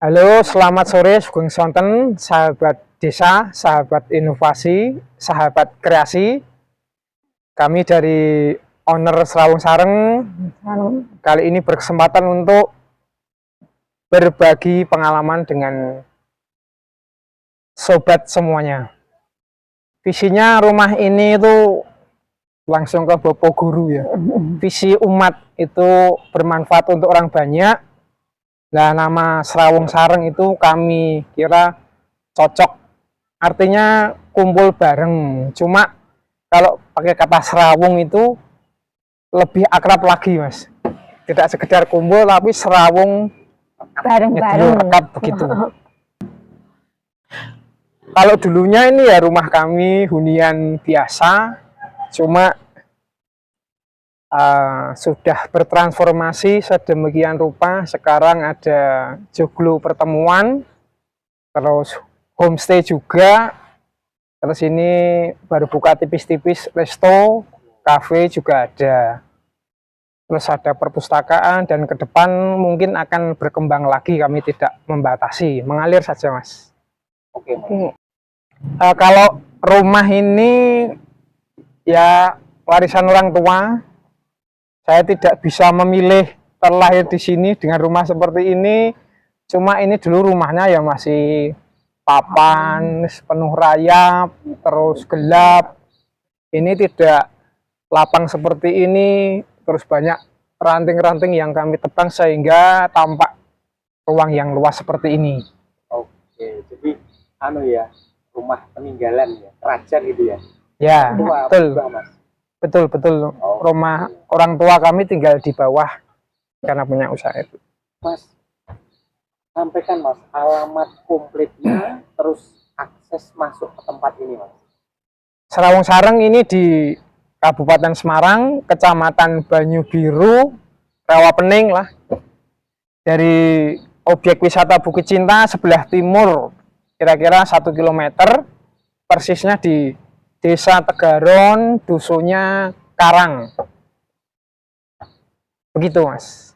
Halo, selamat sore, Sugeng Sonten, sahabat desa, sahabat inovasi, sahabat kreasi. Kami dari owner Serawung Sareng kali ini berkesempatan untuk berbagi pengalaman dengan sobat semuanya. Visinya rumah ini itu langsung ke Bapak Guru ya. Visi umat itu bermanfaat untuk orang banyak. Nah, nama Serawung Sareng itu kami kira cocok. Artinya kumpul bareng. Cuma kalau pakai kata serawung itu lebih akrab lagi, Mas. Tidak sekedar kumpul, tapi serawung bareng-bareng dekat begitu. Kalau dulunya ini ya rumah kami hunian biasa, cuma sudah bertransformasi sedemikian rupa. Sekarang ada joglo pertemuan, terus homestay juga, terus ini baru buka tipis-tipis resto, cafe juga ada, terus ada perpustakaan, dan ke depan mungkin akan berkembang lagi. Kami tidak membatasi, mengalir saja, Mas. Oke. Kalau rumah ini ya warisan orang tua. Saya tidak bisa memilih terlahir di sini dengan rumah seperti ini. Cuma ini dulu rumahnya ya masih papan, penuh rayap, terus gelap. Ini tidak lapang seperti ini, terus banyak ranting-ranting yang kami tebang sehingga tampak ruang yang luas seperti ini. Oke, jadi ya, rumah peninggalan ya, kerajaan gitu ya. Ya, Tua, betul. juga, Mas. Betul. Rumah orang tua kami tinggal di bawah karena punya usaha itu. Mas, sampaikan Mas alamat komplitnya, terus akses masuk ke tempat ini, Mas. Serawung Sareng ini di Kabupaten Semarang, Kecamatan Banyu Biru, Rawapening lah. Dari objek wisata Bukit Cinta sebelah timur, kira-kira 1 km, persisnya di Desa Tegaron, dusunnya Karang. Begitu, Mas.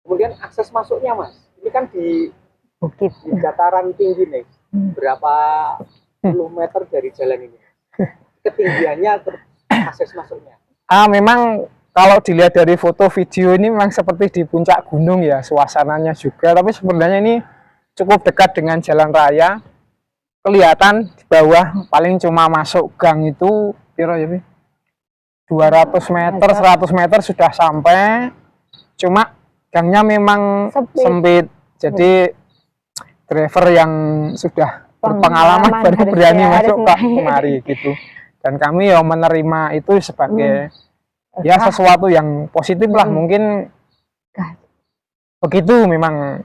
Kemudian akses masuknya, Mas, ini kan di Bukit, di dataran tinggi nih. Berapa puluh meter dari jalan ini? Ketinggiannya, akses masuknya. Memang kalau dilihat dari foto video ini memang seperti di puncak gunung ya, suasananya juga. Tapi sebenarnya ini cukup dekat dengan jalan raya. Kelihatan di bawah paling cuma masuk gang itu kira ya 200 meter, 100 meter sudah sampai. Cuma gangnya memang sempit. Jadi driver yang sudah berpengalaman baru berani masuk ke kemari gitu. Dan kami ya menerima itu sebagai ya sesuatu yang positif lah. Mungkin begitu memang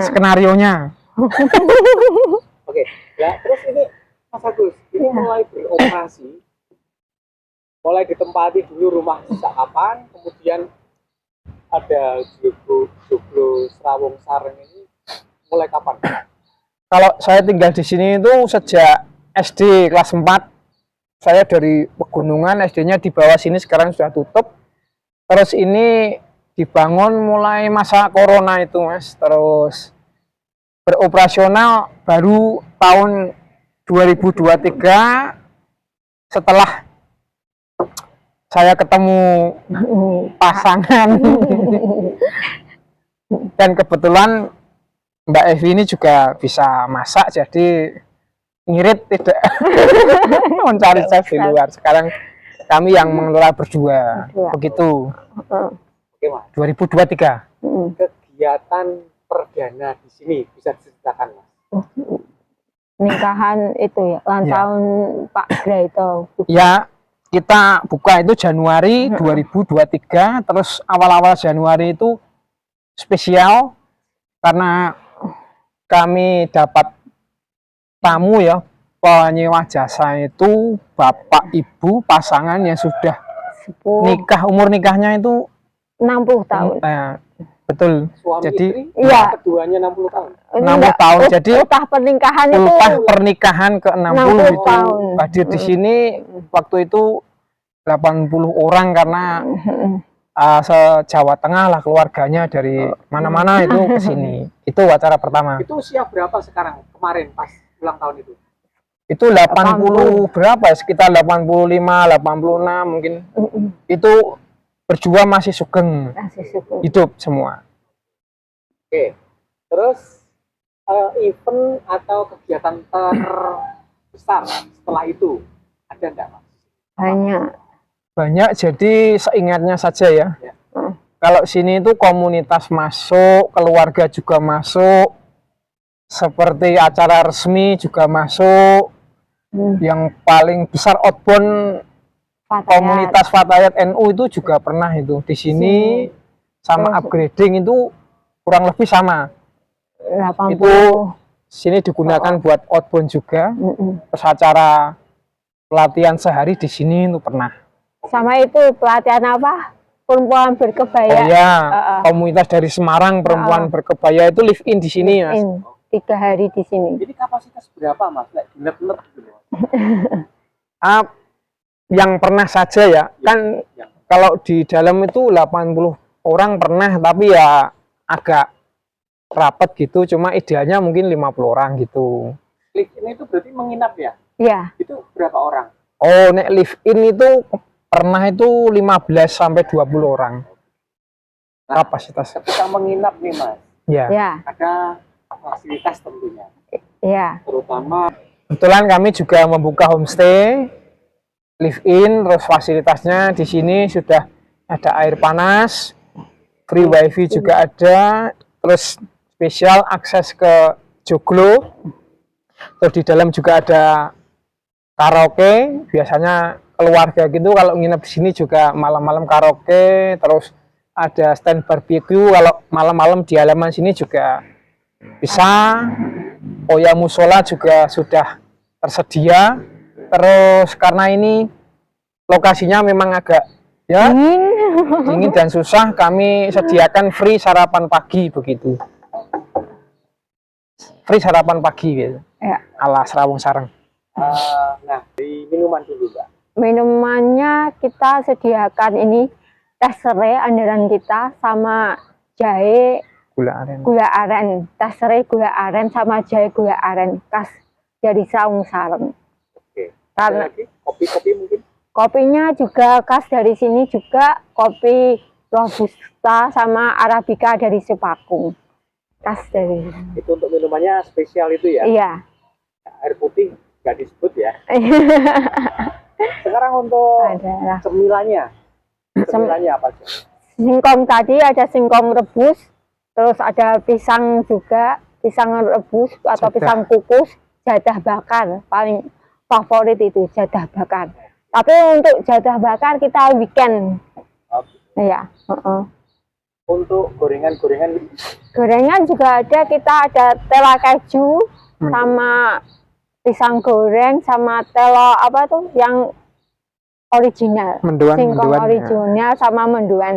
skenarionya. Oke, nah terus ini Mas Agus, ini mulai beroperasi, mulai ditempati dulu rumah sejak kapan, kemudian ada joglo Serawung Sareng ini mulai kapan? Kalau saya tinggal di sini itu sejak SD kelas 4. Saya dari pegunungan, SD-nya di bawah sini, sekarang sudah tutup. Terus ini dibangun mulai masa corona itu, Mas. Terus beroperasional baru tahun 2023 setelah saya ketemu pasangan. Dan kebetulan Mbak Evi ini juga bisa masak, jadi ngirit tidak mencari chef di luar. Sekarang kami yang mengelola berdua. Begitu. Oke, Mas. 2023. Kegiatan perdana di sini bisa diceritakan, Mas? Nikahan itu ya, ulang tahun Pak Gra itu. Ya, kita buka itu Januari 2023, terus awal-awal Januari itu spesial karena kami dapat tamu ya, penyewa jasa itu bapak ibu pasangan yang sudah nikah, umur nikahnya itu 60 tahun. Betul. Suami jadi istri, iya, keduanya 60 tahun. 60 tahun. Jadi upah pernikahan itu pernikahan ke 60 itu tahun. Hadir di sini waktu itu 80 orang karena se-Jawa Tengah lah keluarganya dari mana-mana itu ke sini. Itu acara pertama. Itu usia berapa sekarang kemarin pas ulang tahun itu? Itu 80 berapa ya? Sekitar 85, 86 mungkin. Itu berjuang masih sugeng. Masih syukur. Hidup semua. Oke. Terus event atau kegiatan terbesar setelah itu ada nggak, Mas? Banyak. Banyak, jadi seingatnya saja ya. Ya. Kalau sini itu komunitas masuk, keluarga juga masuk, seperti acara resmi juga masuk. Yang paling besar outbound Fatayat. komunitas Fatayat NU itu juga pernah itu di sini, sama upgrading itu kurang lebih sama. 80. Itu sini digunakan buat outbound juga. Terus acara pelatihan sehari di sini itu pernah. Sama itu pelatihan apa? Perempuan berkebaya. Oh ya, komunitas dari Semarang perempuan berkebaya itu live in di sini, Mas. 3 hari di sini. Jadi kapasitas berapa, Mas? Net-net gitu. Yang pernah saja ya, kan kalau di dalam itu 80 orang pernah, tapi ya agak rapat gitu, cuma idealnya mungkin 50 orang gitu. Live in itu berarti menginap ya? Iya. Itu berapa orang? Oh, nek live in itu pernah itu 15 sampai 20 orang kapasitas. Ketika menginap nih, Mas, Ya. Ya. ada fasilitas tentunya. Ya. Terutama Kebetulan kami juga membuka homestay, live in, terus fasilitasnya di sini sudah ada air panas, free wifi juga ada, terus spesial akses ke joglo, terus di dalam juga ada karaoke. Biasanya keluarga gitu kalau nginep di sini juga malam-malam karaoke, terus ada stand barbecue kalau malam-malam di halaman sini juga bisa. Oya musola juga sudah tersedia. Terus karena ini lokasinya memang agak ya dingin dan susah, kami sediakan free sarapan pagi begitu. Free sarapan pagi gitu. Ya. Ala Serawung Sareng. nah, di minuman dulu, Mbak. Minumannya kita sediakan ini teh serai andalan kita sama jahe Gula aren. gula aren. Teh serai gula aren sama jahe gula aren khas dari Serawung Sareng. Oke. Karena Ada lagi kopi-kopi mungkin? kopinya juga khas dari sini juga, kopi robusta sama arabica dari Sepakung. Khas dari Itu untuk minumannya spesial itu ya? Iya. Air putih nggak disebut ya? Sekarang untuk Ada cemilannya. Cemilannya apa sih? singkong tadi, ada singkong rebus, terus ada pisang juga, pisang rebus atau Jadah. pisang kukus, jadah bakar, paling favorit itu jadah bakar. Tapi untuk jadah bakar kita weekend. Iya. Untuk gorengan-gorengan Gorengan juga ada, kita ada tela keju sama pisang goreng sama telo apa tuh yang original. Mendoan, Singkong mendoan, ya. original sama mendoan.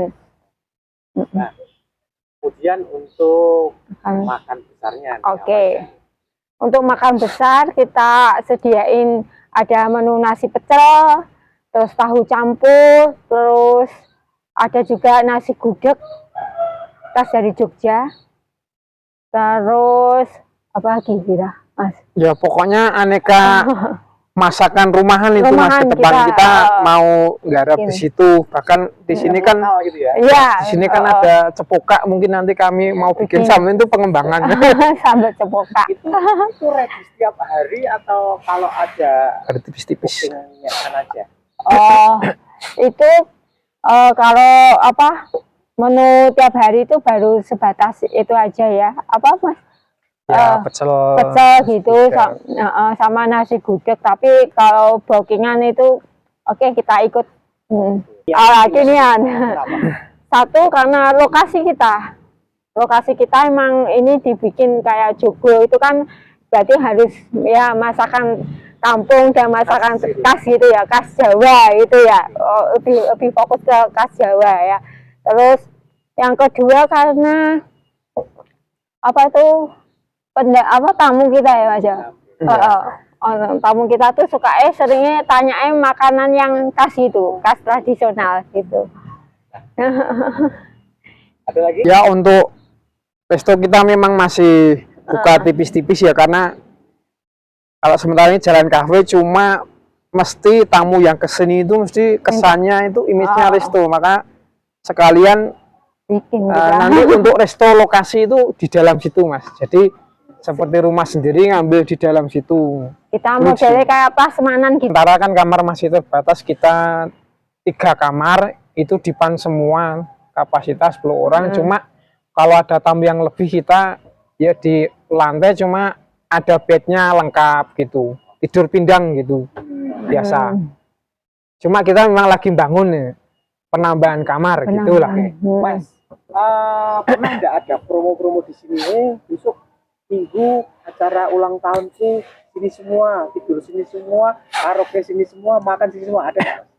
Nah, kemudian untuk Makan. makan besarnya. nih, Oke. apa aja? Untuk makan besar kita sediain ada menu nasi pecel, terus tahu campur, terus ada juga nasi gudeg khas dari Jogja. Terus apa lagi kira, Mas? Ya pokoknya aneka masakan rumahan itu Mas, Rumahan ke depan kita, kita mau garap di ini. situ. Bahkan di sini kan Lokal gitu ya. Iya. di sini kan ada cepoka, mungkin nanti kami mau bikin Bikin. sama itu pengembangannya. sambal cepoka. Itu ready setiap hari atau kalau ada Ada tipis-tipis. bookingnya aja? Oh, itu kalau apa menu tiap hari itu baru sebatas itu aja ya. Apa Mas? Ya pecel. Pecel gitu gudeg. sama nasi gudeg. Tapi kalau bookingan itu oke, kita ikut. Ginian. Satu karena lokasi kita emang ini dibikin kayak joglo itu kan berarti harus ya masakan kampung dan masakan khas gitu ya, khas Jawa itu ya. Lebih fokus ke khas Jawa ya. Terus yang kedua karena apa itu tamu kita ya Mas ya. Tamu kita tuh suka seringnya tanyain makanan yang khas itu, khas tradisional gitu. Ada lagi? Ya untuk resto kita memang masih buka tipis-tipis ya, karena kalau sementara ini Jalan Kafe cuma mesti tamu yang kesini itu mesti kesannya itu image-nya resto, maka sekalian bikin nanti untuk resto lokasi itu di dalam situ Mas, jadi seperti rumah sendiri ngambil di dalam situ. kita modelnya kayak prasmanan gitu. Sementara kan kamar masih terbatas, kita 3 kamar itu dipan semua, kapasitas 10 orang. Cuma kalau ada tamu yang lebih kita ya di lantai cuma ada bednya lengkap gitu, tidur pindang gitu biasa. Cuma kita memang lagi bangun ya, penambahan kamar gitulah. Mas, pernah nggak ada promo-promo di sini? Besok minggu acara ulang tahunku sini semua, tidur sini semua, karaoke sini semua, makan sini semua, ada nggak, Mas?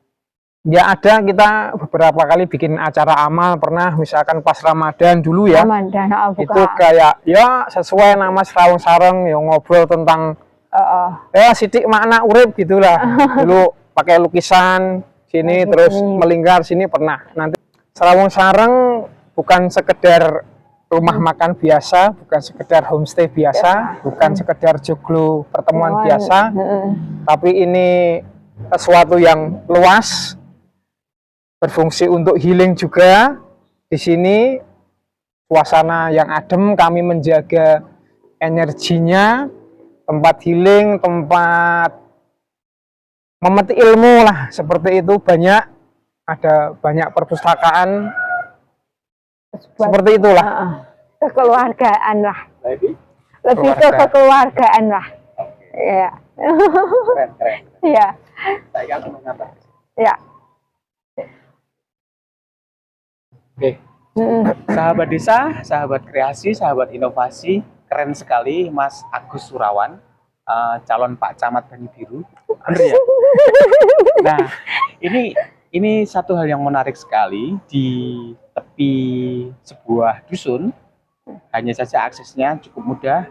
Ya ada, kita beberapa kali bikin acara amal, pernah misalkan pas Ramadan dulu ya. Ramadan, Itu kayak ya sesuai nama Serawung Sareng, yang ngobrol tentang ya sidik makna urip gitulah. Dulu pakai lukisan sini terus melingkar sini pernah. Nanti Serawung Sareng bukan sekedar rumah makan biasa, bukan sekedar homestay biasa, bukan sekedar joglo pertemuan biasa, tapi ini sesuatu yang luas, berfungsi untuk healing juga. Di sini suasana yang adem, kami menjaga energinya, tempat healing, tempat memetik ilmu lah, seperti itu. Ada banyak perpustakaan seperti itulah. Kekeluargaan lah, Lebih lebih ke kekeluargaan lah. Ya, keren. ya, Saya akan menambah. ya. Oke, sahabat desa, sahabat kreasi, sahabat inovasi, keren sekali Mas Agus Surawan, calon Pak Camat Bani Biru. Bener ya? Nah, ini satu hal yang menarik sekali. Di tepi sebuah dusun, hanya saja aksesnya cukup mudah.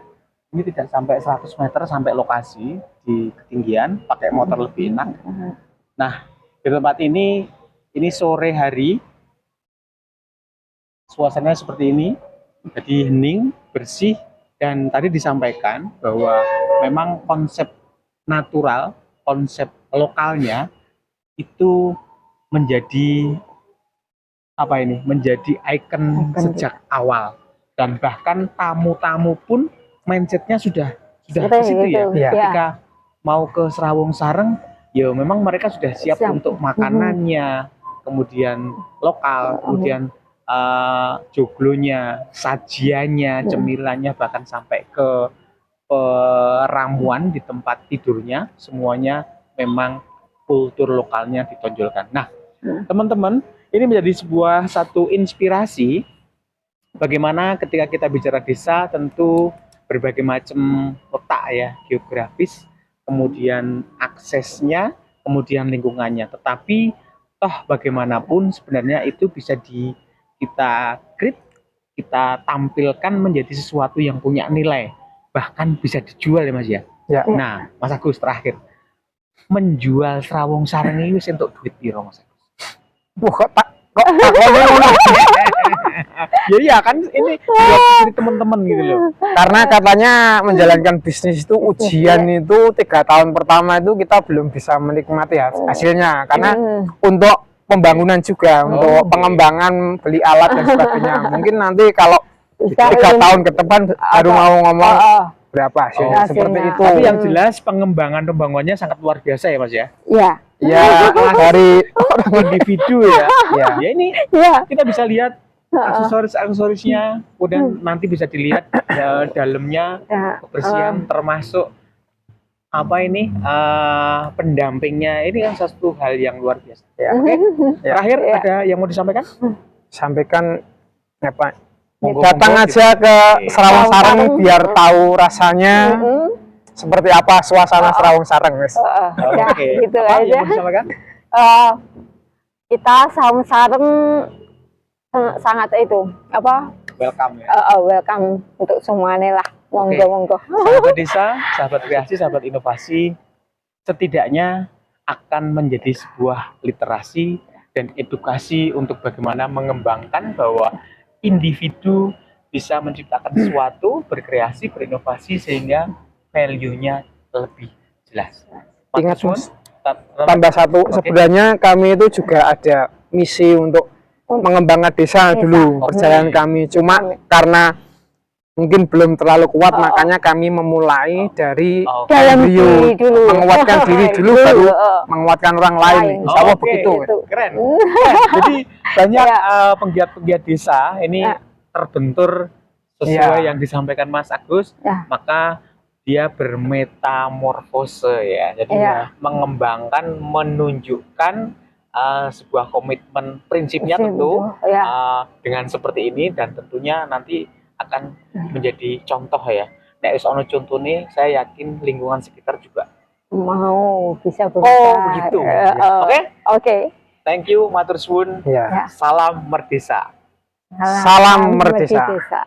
Ini tidak sampai 100 meter sampai lokasi, di ketinggian, pakai motor lebih enak. Nah, di tempat ini sore hari, suasananya seperti ini, jadi hening, bersih, dan tadi disampaikan bahwa memang konsep natural, konsep lokalnya itu menjadi menjadi ikon sejak awal, dan bahkan tamu-tamu pun mindsetnya sudah ke situ ya. Ketika mau ke Serawung Sareng, ya memang mereka sudah siap untuk makanannya, kemudian lokal, kemudian joglonya, sajiannya, cemilannya, bahkan sampai ke ramuan di tempat tidurnya, semuanya memang kultur lokalnya ditonjolkan. Nah, teman-teman, ini menjadi satu inspirasi bagaimana ketika kita bicara desa, tentu berbagai macam letak ya, geografis, kemudian aksesnya, kemudian lingkungannya. Tetapi toh bagaimanapun sebenarnya itu bisa kita create, kita tampilkan menjadi sesuatu yang punya nilai, bahkan bisa dijual ya Mas ya. Nah, Mas Agus terakhir, menjual Serawung Sareng ini wis entuk duit piro Mas Agus? Kok ya iya kan, ini buat teman-teman gitu loh. karena katanya menjalankan bisnis itu ujian itu 3 tahun pertama itu kita belum bisa menikmati hasilnya, karena untuk pembangunan juga, untuk pengembangan, beli alat dan sebagainya. Mungkin nanti kalau 3 tahun ke depan baru mau ngomong berapa hasilnya, seperti itu. Tapi yang jelas pembangunannya sangat luar biasa ya Mas ya. Iya. Ya, dari orang individu ya. Ya ini kita bisa lihat aksesorisnya, kemudian nanti bisa dilihat dalamnya, kebersihan, termasuk pendampingnya. Ini kan satu hal yang luar biasa. Terakhir ada yang mau disampaikan? Sampaikan apa? Monggo, Datang aja ke Serawung Sareng biar tahu rasanya seperti apa suasana Serawung Sareng, guys. Oke. Gitu Apa aja. yang mau disampaikan? Kita Serawung Sareng sangat Welcome ya. welcome untuk semuanya lah. Monggo. Sahabat desa, sahabat kreasi, sahabat inovasi, setidaknya akan menjadi sebuah literasi dan edukasi untuk bagaimana mengembangkan bahwa individu bisa menciptakan sesuatu, berkreasi, berinovasi sehingga value-nya lebih jelas. Ingat, Matur Mas. suwun, Tambah satu, Oke. sebenarnya kami itu juga ada misi untuk mengembangkan desa Desa. dulu Oke. perjalanan kami. Cuma karena mungkin belum terlalu kuat, makanya kami memulai dari Oke. dalam embrio, diri dulu, menguatkan diri dulu, baru menguatkan orang lain. Insya Allah Oke. begitu. Gitu. Keren. Jadi banyak Ya. penggiat-penggiat desa ini Ya. terbentur sesuai Ya. yang disampaikan Mas Agus, Ya. maka dia bermetamorfose ya. Jadi Ya. mengembangkan, menunjukkan sebuah komitmen prinsipnya Prinsip tentu itu, ya. dengan seperti ini, dan tentunya nanti akan menjadi contoh ya. Nek wis ono contone, saya yakin lingkungan sekitar juga. Mau bisa Oh, berubah. begitu. Oke. Oke? Thank you, matur suwun. Ya. Salam Merdesa. Salam Merdesa. Merdesa.